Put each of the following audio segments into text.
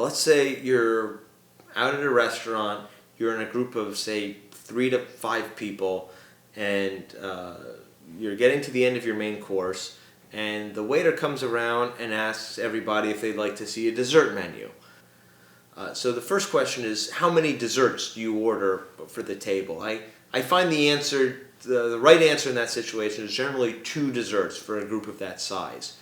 Let's say you're out at a restaurant, you're in a group of, say, 3 to 5 people, and you're getting to the end of your main course, and the waiter comes around and asks everybody if they'd like to see a dessert menu. So the first question is, how many desserts do you order for the table? I find the right answer in that situation is generally 2 desserts for a group of that size.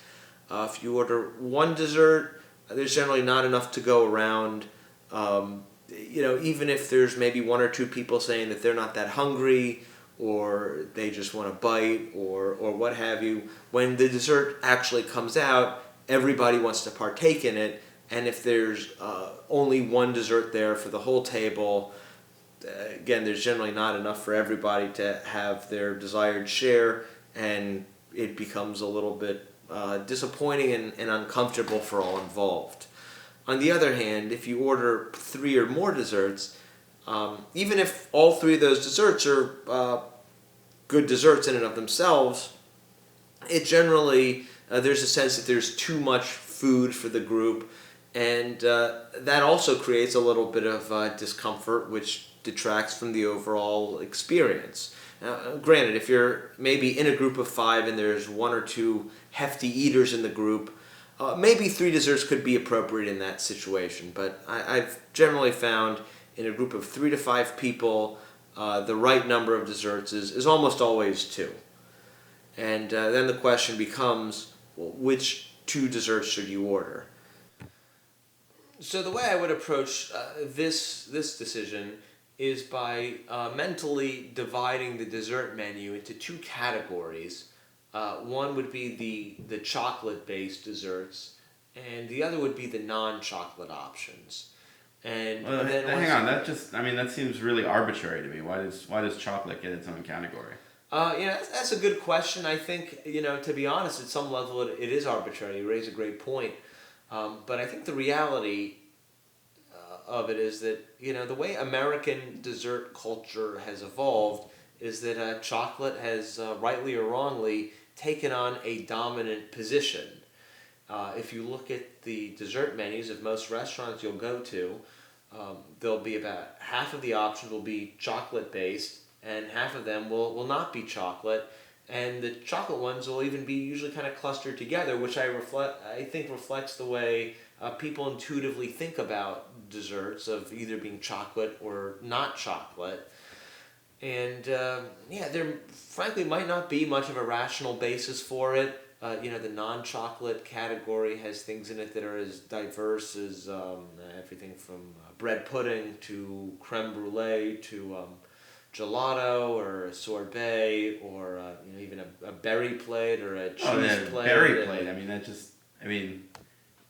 If you order 1 dessert, there's generally not enough to go around. Even if there's maybe 1 or 2 people saying that they're not that hungry, or they just want a bite, or what have you, when the dessert actually comes out, everybody wants to partake in it. And if there's only 1 dessert there for the whole table, again, there's generally not enough for everybody to have their desired share, and it becomes a little bit disappointing and uncomfortable for all involved. On the other hand, if you order 3 or more desserts, even if all 3 of those desserts are good desserts in and of themselves, it generally, there's a sense that there's too much food for the group, and that also creates a little bit of discomfort, which detracts from the overall experience. Now, granted, if you're maybe in a group of 5 and there's 1 or 2 hefty eaters in the group, maybe 3 desserts could be appropriate in that situation. But I've generally found in a group of 3 to 5 people, the right number of desserts is almost always 2. And then the question becomes, well, which 2 desserts should you order? So the way I would approach this decision is by mentally dividing the dessert menu into 2 categories. One would be the chocolate-based desserts, and the other would be the non-chocolate options. And then hang on, that seems really arbitrary to me. Why does chocolate get its own category? That's a good question. I think, to be honest, at some level it is arbitrary. You raise a great point. But I think the reality of it is that, the way American dessert culture has evolved is that chocolate has, rightly or wrongly, taken on a dominant position. If you look at the dessert menus of most restaurants you'll go to, there'll be about half of the options will be chocolate-based, and half of them will not be chocolate. And the chocolate ones will even be usually kind of clustered together, which I think reflects the way people intuitively think about desserts, of either being chocolate or not chocolate. And there frankly might not be much of a rational basis for it. The non-chocolate category has things in it that are as diverse as everything from bread pudding to creme brulee to gelato or a sorbet, or even a berry plate or a cheese plate. Berry plate.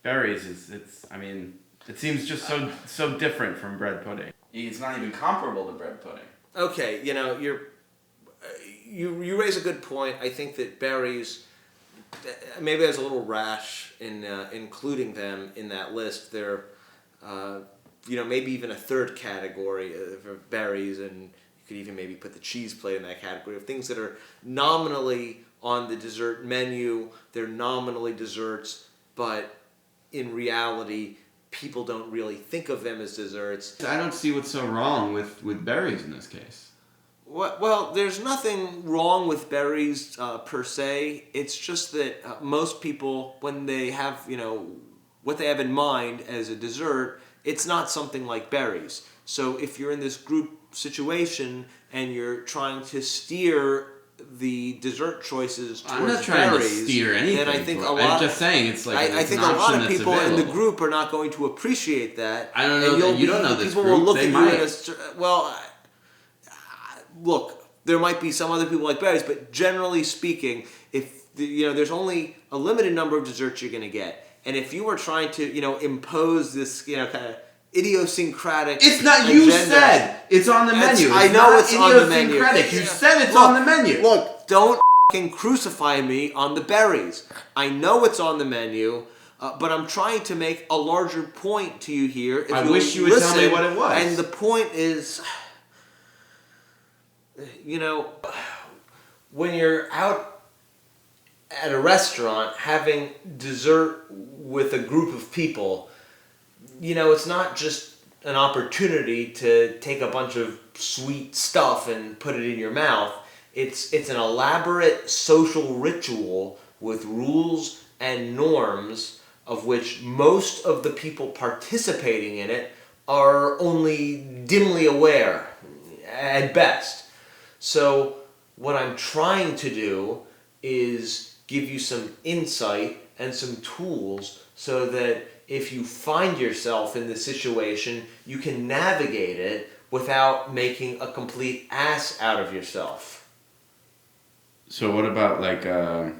Berries it seems just so different from bread pudding. It's not even comparable to bread pudding. Okay, you raise a good point. I think that berries, maybe I was a little rash in including them in that list. They're maybe even a 3rd category for berries, and you could even maybe put the cheese plate in that category of things that are nominally on the dessert menu. They're nominally desserts, but in reality, people don't really think of them as desserts. I don't see what's so wrong with berries in this case. Well, there's nothing wrong with berries per se. It's just that most people, when they have, what they have in mind as a dessert, it's not something like berries. So if you're in this group situation and you're trying to steer the dessert choices towards I'm not trying berries, to steer anything. then I think I'm just saying it's like I think a lot of people in the group are not going to appreciate that. I don't know. You don't know this people group. Will look they at might. You as, look, there might be some other people like berries, but generally speaking, if there's only a limited number of desserts you're going to get, and if you were trying to impose this kind of idiosyncratic It's not. agenda, You said it's on the menu. I know it's on the menu. Idiosyncratic. You said it's on the menu. Look, don't crucify me on the berries. I know it's on the menu. But I'm trying to make a larger point to you here. I wish you would tell me what it was. And the point is, when you're out at a restaurant having dessert with a group of people, it's not just an opportunity to take a bunch of sweet stuff and put it in your mouth. It's an elaborate social ritual with rules and norms of which most of the people participating in it are only dimly aware at best. So what I'm trying to do is give you some insight and some tools so that if you find yourself in this situation, you can navigate it without making a complete ass out of yourself. So what about like a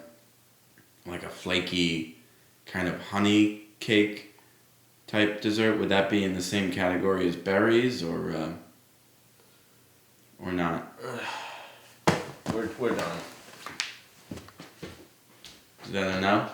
flaky kind of honey cake type dessert? Would that be in the same category as berries or not? We're done. Is that a no?